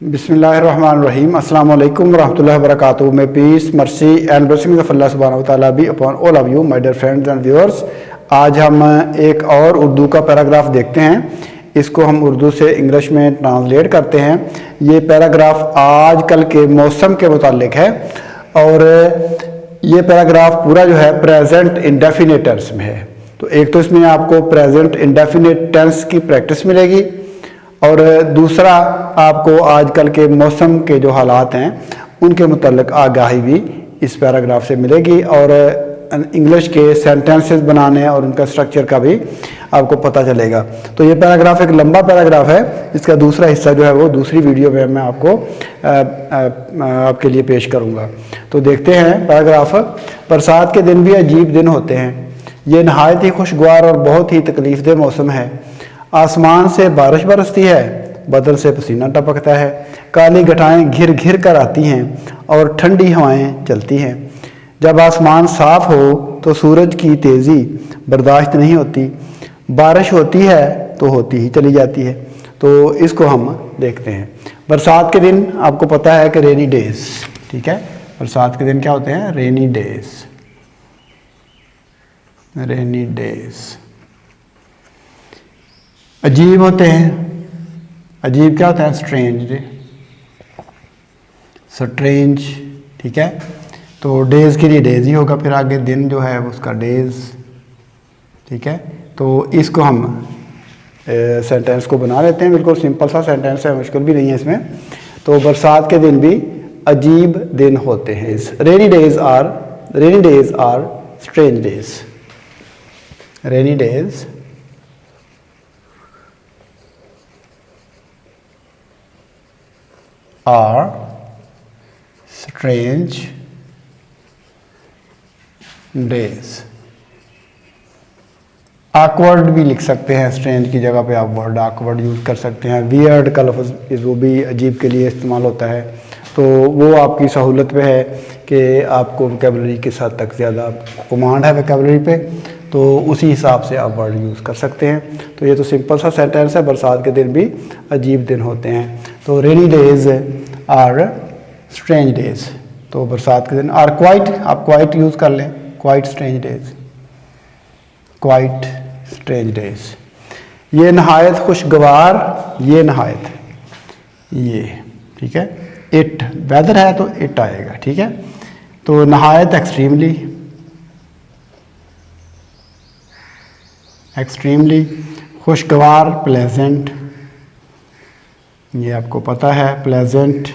बिस्मिल्लाहिर्रहमानिर्रहीम अस्सलाम वालेकुम रहमतुल्लाहि व बरकातुहू। May peace mercy and blessings of Allah सुब्हानहू व तआला be upon all of you my dear friends and viewers. आज हम एक और उर्दू का पैराग्राफ देखते हैं। इसको हम उर्दू से इंग्लिश में ट्रांसलेट करते हैं। ये पैराग्राफ आजकल के मौसम के मुतालिक है और ये पैराग्राफ पूरा जो है प्रेजेंट इंडेफिनिट टेंस में है। तो एक तो इसमें आपको प्रेजेंट इंडेफिनिट टेंस की प्रैक्टिस मिलेगी और दूसरा आपको आजकल के मौसम के जो हालात हैं उनके मुतल्लिक आगाही भी इस पैराग्राफ से मिलेगी और इंग्लिश के सेंटेंसेस बनाने और उनका स्ट्रक्चर का भी आपको पता चलेगा। तो ये पैराग्राफ एक लंबा पैराग्राफ है। इसका दूसरा हिस्सा जो है वो दूसरी वीडियो में मैं आपको आपके लिए पेश करूँगा। तो देखते हैं पैराग्राफ। बरसात के दिन भी अजीब दिन होते हैं। ये नहायत ही खुशगवार और बहुत ही तकलीफदेह मौसम है। आसमान से बारिश बरसती है, बदल से पसीना टपकता है, काली घटाएं घिर घिर कर आती हैं और ठंडी हवाएं चलती हैं। जब आसमान साफ हो तो सूरज की तेज़ी बर्दाश्त नहीं होती। बारिश होती है तो होती ही चली जाती है। तो इसको हम देखते हैं। बरसात के दिन आपको पता है कि रेनी डेज, ठीक है। बरसात के दिन क्या होते हैं? Rainy days. रेनी डेज अजीब होते हैं। अजीब क्या होता है? स्ट्रेंज। स्ट्रेंज, ठीक है। तो डेज के लिए डेज ही होगा, फिर आगे दिन जो है उसका डेज, ठीक है। तो इसको हम सेंटेंस को बना लेते हैं। बिल्कुल सिंपल सा सेंटेंस है, मुश्किल भी नहीं है इसमें। तो बरसात के दिन भी अजीब दिन होते हैं। Rainy days are strange days. Rainy days are strange days। awkward भी लिख सकते हैं। स्ट्रेंज की जगह पे आप वर्ड awkward यूज़ कर सकते हैं। वियर्ड का लफ्ज़ वो भी अजीब के लिए इस्तेमाल होता है। तो वो आपकी सहूलत पे है कि आपको वोकैबुलरी के साथ तक ज़्यादा कमांड है वोकैबुलरी पे, तो उसी हिसाब से आप वर्ड यूज़ कर सकते हैं। तो ये तो सिंपल सा सेंटेंस है। बरसात के दिन भी अजीब दिन होते हैं। तो rainy days are strange days. तो बरसात के दिन आर क्वाइट, आप क्वाइट यूज़ कर लें। Quite strange days, quite strange days. ये नहायत खुशगवार, ये नहायत, ये, ठीक है। इट वेदर है तो इट आएगा, ठीक है। तो नहायत एक्सट्रीमली, एक्सट्रीमली। खुशगवार प्लेजेंट, ये आपको पता है प्लेजेंट।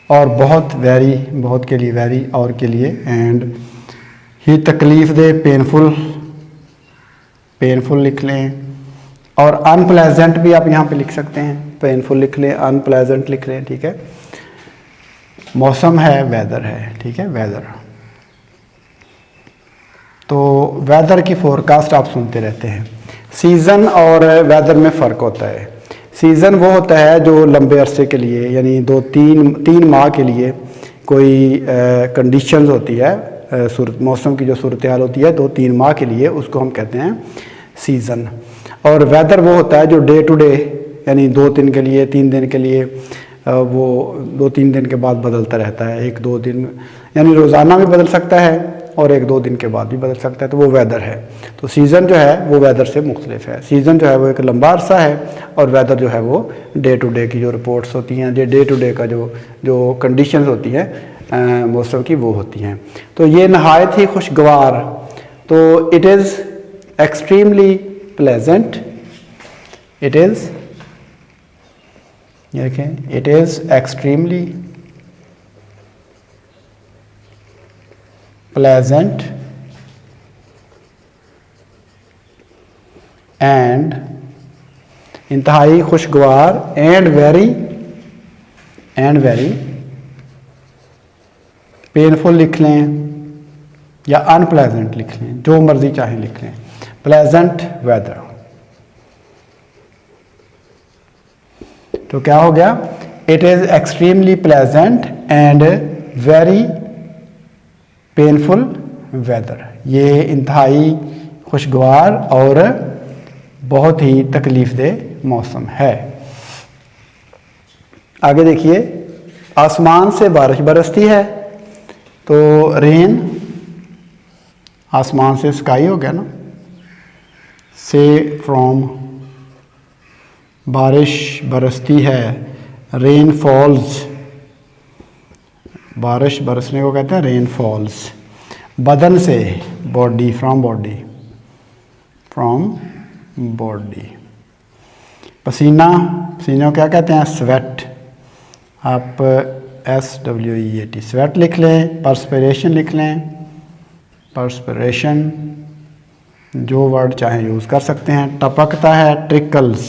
और बहुत वेरी, बहुत के लिए वेरी, और के लिए एंड। ही तकलीफ दे पेनफुल, पेनफुल लिख लें। और अनप्लेजेंट भी आप यहाँ पे लिख सकते हैं। पेनफुल लिख लें, अनप्लेजेंट लिख लें, ठीक है। मौसम है, वेदर है, ठीक है, वेदर। तो वेदर की फोरकास्ट आप सुनते रहते हैं। सीज़न और वेदर में फ़र्क होता है। सीज़न वो होता है जो लंबे अरसे के लिए, यानी तीन माह के लिए कोई कंडीशंस होती है, मौसम की जो सूरत हाल होती है 2-3 माह के लिए, उसको हम कहते हैं सीज़न। और वेदर वो होता है जो डे टू डे, यानी 2 दिन के लिए, 3 दिन के लिए, वो 2-3 दिन के बाद बदलता रहता है। 1-2 दिन, यानी रोज़ाना भी बदल सकता है और 1-2 दिन के बाद भी बदल सकता है। तो वो वेदर है। तो सीज़न जो है वो वेदर से मुख्तलिफ है। सीज़न जो है वो एक लंबा अरसा है और वेदर जो है वो डे टू डे की जो रिपोर्ट्स होती हैं, डे टू डे का जो कंडीशंस होती हैं मौसम की, वो होती हैं। तो ये नहायत ही खुशगवार, तो it is extremely pleasant. It is, ये देखें, it is extremely pleasant and, इंतहाई खुशगवार, एंड वेरी पेनफुल लिख लें या अनप्लेजेंट लिख लें, जो मर्जी चाहे लिख लें। Pleasant weather. तो क्या हो गया? It is extremely pleasant and very painful weather. ये इंतहाई खुशगवार और बहुत ही तकलीफ दे मौसम है। आगे देखिए, आसमान से बारिश बरसती है, तो रेन, आसमान से स्काई हो गया ना, से फ्रॉम, बारिश बरसती है, रेन फॉल्स, बारिश बरसने को कहते हैं रेन फॉल्स। बदन से, body, from body, from body. पसीना, पसीने को क्या कहते हैं? स्वेट। आप SWEAT स्वेट लिख लें, परस्पिरेशन लिख लें, परस्पिरेशन, जो वर्ड चाहे यूज़ कर सकते हैं। टपकता है, ट्रिकल्स,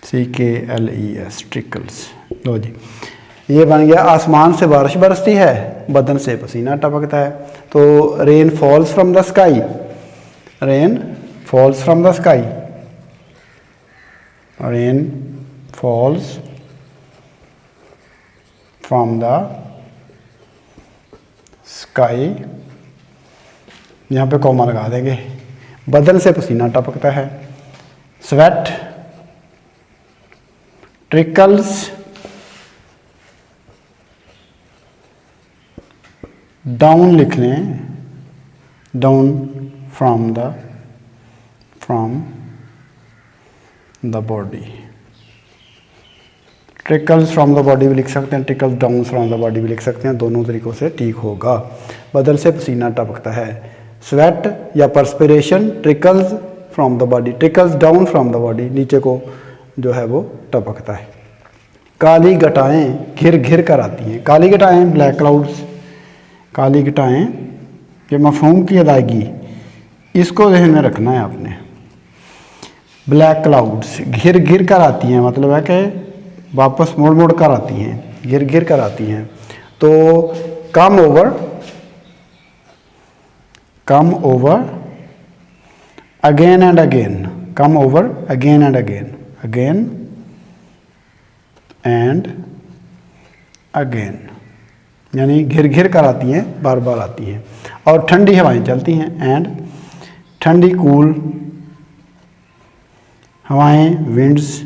CKLES, ट्रिकल्स। लो जी, ये बन गया आसमान से बारिश बरसती है, बदन से पसीना टपकता है। तो rain falls from the sky, rain falls from the sky, rain falls from the sky, यहाँ पे कॉमा लगा देंगे। बदन से पसीना टपकता है, स्वेट, ट्रिकल्स, डाउन लिख लें, down from the body. Trickles from the body भी लिख सकते हैं, trickles down from the body भी लिख सकते हैं, दोनों तरीक़ों से ठीक होगा। बदन से पसीना टपकता है, स्वेट या perspiration, trickles from the body, trickles down from the body, नीचे को जो है वो टपकता है। काली घटाएं घिर घिर कर आती हैं, काली घटाएं, ब्लैक क्लाउड्स, काली घटाएं के मफहूम की अदायगी, इसको ध्यान में रखना है आपने। ब्लैक क्लाउड्स घिर घिर कर आती हैं, मतलब है कि वापस मुड़ मुड़ कर आती हैं, घिर घिर कर आती हैं। तो कम over again and again, come over again and again, again and again, यानी घिर घिर कर आती हैं, बार बार आती हैं। और ठंडी हवाएं चलती हैं, एंड ठंडी कूल हवाएं, विंड्स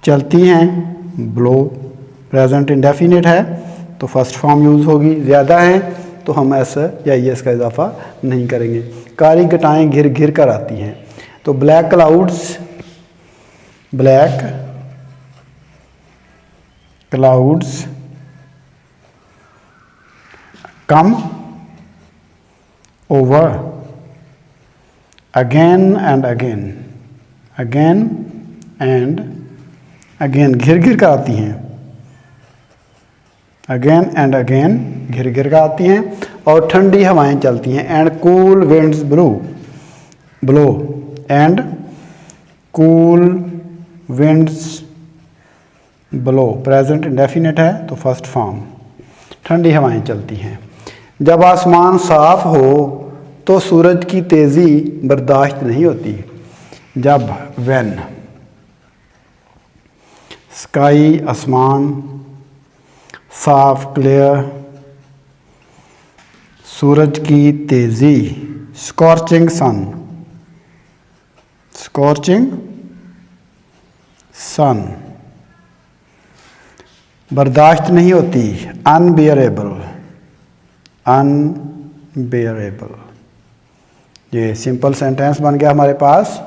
चलती हैं, ब्लो। प्रेजेंट इंडेफिनिट है तो फर्स्ट फॉर्म यूज़ होगी, ज़्यादा है तो हम एस या ES का इजाफा नहीं करेंगे। काली घटाएं घिर घिर कर आती हैं, तो black clouds, black clouds come over again and again, again and again, घिर घिर कर आती हैं, अगेन एंड अगेन घिर घिर कर आती हैं। और ठंडी हवाएं चलती हैं, and cool winds blow, and cool winds blow. Present indefinite है तो फर्स्ट फॉर्म, ठंडी हवाएं चलती हैं। जब आसमान साफ हो तो सूरज की तेज़ी बर्दाश्त नहीं होती। जब, व्हेन, स्काई आसमान, साफ क्लियर, सूरज की तेज़ी, स्कॉर्चिंग सन, स्कॉर्चिंग सन, बर्दाश्त नहीं होती, अनबियरेबल, अनबियरेबल। ये सिंपल सेंटेंस बन गया हमारे पास।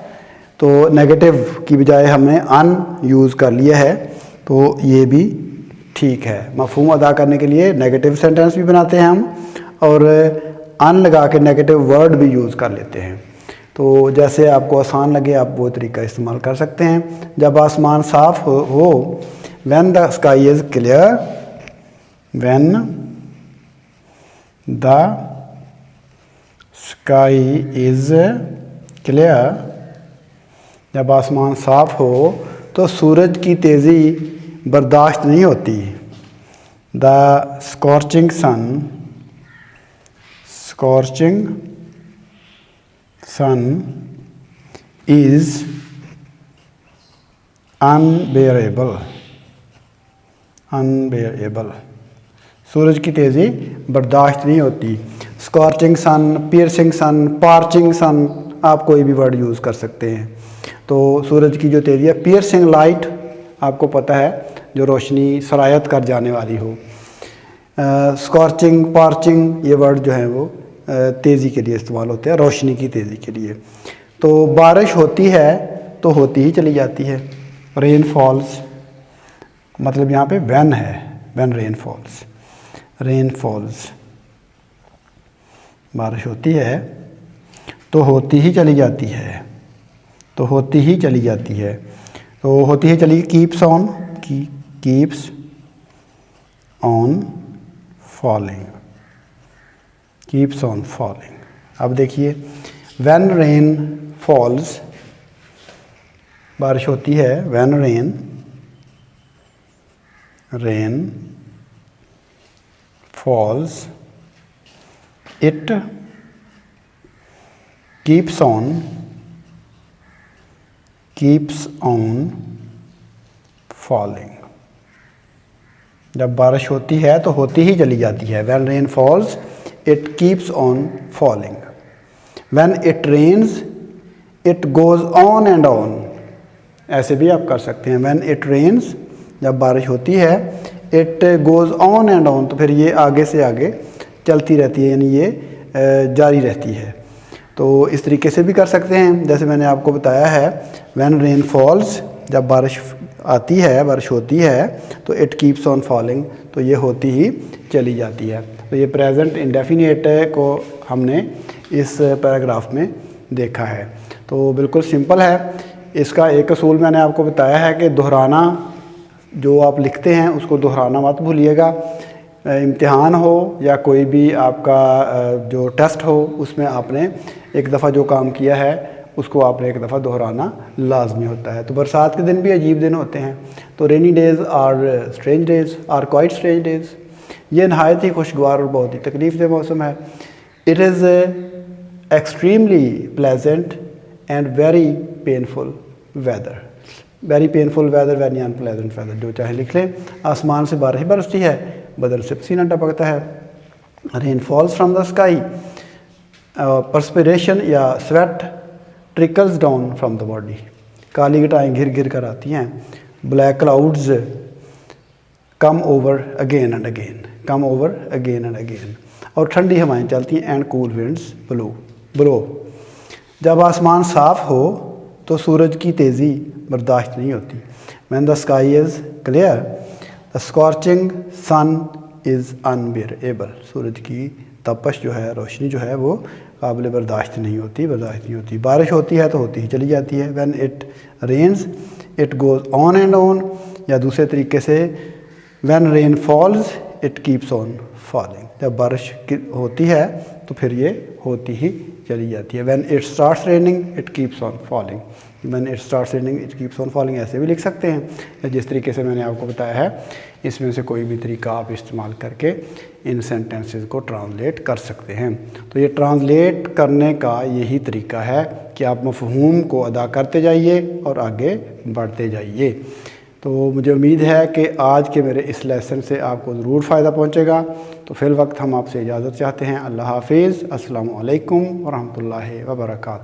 तो नेगेटिव की बजाय हमने अन यूज़ कर लिया है, तो ये भी ठीक है। मफहूम अदा करने के लिए नेगेटिव सेंटेंस भी बनाते हैं हम, और अन लगा के नेगेटिव वर्ड भी यूज़ कर लेते हैं। तो जैसे आपको आसान लगे आप वो तरीका इस्तेमाल कर सकते हैं। जब आसमान साफ हो when the sky is clear, when the sky is clear, जब आसमान साफ हो तो सूरज की तेज़ी बर्दाश्त नहीं होती। The scorching sun, scorching sun is unbearable, unbearable, सूरज की तेज़ी बर्दाश्त नहीं होती। स्कॉर्चिंग सन, पियर्सिंग सन, पार्चिंग सन, आप कोई भी वर्ड यूज़ कर सकते हैं। तो सूरज की जो तेज़ी है, पियर्सिंग लाइट आपको पता है जो रोशनी सरायत कर जाने वाली हो। स्कॉर्चिंग, पार्चिंग, ये वर्ड जो हैं वो तेज़ी के लिए इस्तेमाल होते हैं, रोशनी की तेज़ी के लिए। तो बारिश होती है तो होती ही चली जाती है। रेन फॉल्स मतलब यहाँ पे व्हेन है, when rain false, rain false, बारिश होती है तो होती ही चली जाती है, तो होती ही चली जाती है, तो होती ही चली, keeps on, keeps on falling, keeps on falling. अब देखिए व्हेन रेन फॉल्स, बारिश होती है, when rain falls, it keeps on falling. जब बारिश होती है तो होती ही चली जाती है। When rain falls it keeps on falling. When it rains it goes on and on, ऐसे भी आप कर सकते हैं। व्हेन इट रेन्स, जब बारिश होती है, it goes on and on, तो फिर ये आगे से आगे चलती रहती है, यानी ये जारी रहती है। तो इस तरीके से भी कर सकते हैं, जैसे मैंने आपको बताया है। व्हेन रेन फॉल्स, जब बारिश आती है, बारिश होती है, तो इट कीप्स ऑन फॉलिंग, तो ये होती ही चली जाती है। तो ये प्रेजेंट इंडेफिनिट को हमने इस पैराग्राफ में देखा है। तो बिल्कुल सिंपल है। इसका एक असूल मैंने आपको बताया है कि दोहराना, जो आप लिखते हैं उसको दोहराना मत भूलिएगा। इम्तिहान हो या कोई भी आपका जो टेस्ट हो, उसमें आपने एक दफ़ा जो काम किया है उसको आपने एक दफ़ा दोहराना लाजमी होता है। तो बरसात के दिन भी अजीब दिन होते हैं। तो rainy days are strange days, are quite strange days. ये नहायत ही खुशगवार और बहुत ही तकलीफ दे मौसम है। It is extremely pleasant and very painful weather. Very painful weather, very unpleasant weather, जो चाहे लिख लें। आसमान से बारिश बरसती है, बदल से पसीना टपकता है। Rain falls from the sky, perspiration या sweat trickles down from the body. काली घटाएँ घिर घिर कर आती हैं। Black clouds come over again and again, come over again and again. और ठंडी हवाएं चलती हैं, एंड कूल विंड्स ब्लो। जब आसमान साफ़ हो तो सूरज की तेज़ी बर्दाश्त नहीं होती। When the sky is clear the scorching sun is unbearable. सूरज की तपश जो है, रोशनी जो है, वो काबिल बर्दाश्त नहीं होती। बारिश होती है तो होती ही चली जाती है। When it rains it goes on and on, या दूसरे तरीके से when rain falls it keeps on falling. जब बारिश होती है तो फिर ये होती ही चली जाती है। When it starts raining it keeps on falling. When it starts raining it keeps on falling, ऐसे भी लिख सकते हैं। जिस तरीके से मैंने आपको बताया है, इसमें से कोई भी तरीका आप इस्तेमाल करके इन सेंटेंसेस को ट्रांसलेट कर सकते हैं। तो ये ट्रांसलेट करने का यही तरीका है कि आप मफ़हूम को अदा करते जाइए और आगे बढ़ते जाइए। तो मुझे उम्मीद है कि आज के मेरे इस लेसन से आपको ज़रूर फ़ायदा पहुंचेगा। तो फिल वक्त हम आपसे इजाज़त चाहते हैं। अल्लाह हाफिज़। अस्सलामु अलैकुम व रहमतुल्लाहि व बरकातहू।